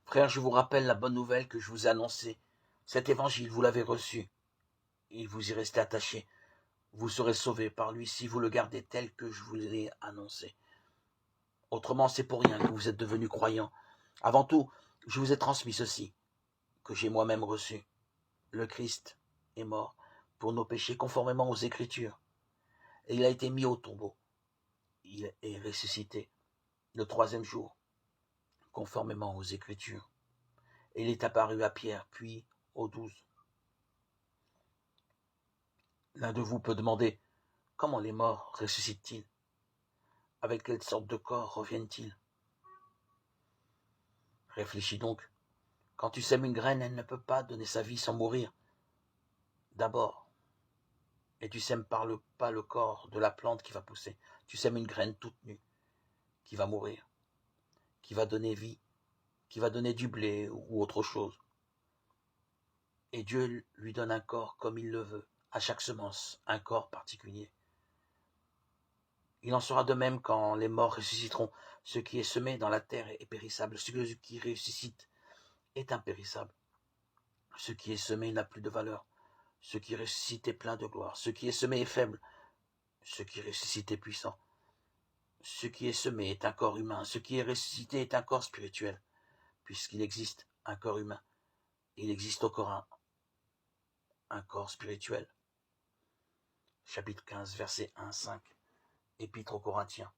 Frères, je vous rappelle la bonne nouvelle que je vous ai annoncée. Cet évangile, vous l'avez reçu, et vous y restez attachés. Vous serez sauvés par lui si vous le gardez tel que je vous l'ai annoncé. Autrement, c'est pour rien que vous êtes devenus croyants. Avant tout, je vous ai transmis ceci, que j'ai moi-même reçu. Le Christ est mort pour nos péchés conformément aux Écritures, et il a été mis au tombeau. Il est ressuscité le troisième jour, conformément aux Écritures. Et il est apparu à Pierre, puis aux 12. L'un de vous peut demander, comment les morts ressuscitent-ils? Avec quelle sorte de corps reviennent-ils? Réfléchis donc. Quand tu sèmes une graine, elle ne peut pas donner sa vie sans mourir. D'abord, et tu sèmes pas le corps de la plante qui va pousser. Tu sèmes une graine toute nue, qui va mourir, qui va donner vie, qui va donner du blé ou autre chose. Et Dieu lui donne un corps comme il le veut, à chaque semence, un corps particulier. Il en sera de même quand les morts ressusciteront. Ce qui est semé dans la terre est périssable, ce qui ressuscite est impérissable. Ce qui est semé n'a plus de valeur, ce qui ressuscite est plein de gloire. Ce qui est semé est faible, ce qui ressuscite est puissant. Ce qui est semé est un corps humain, ce qui est ressuscité est un corps spirituel. Puisqu'il existe un corps humain, il existe encore un corps spirituel. Chapitre 15, versets 1-5, Épître aux Corinthiens.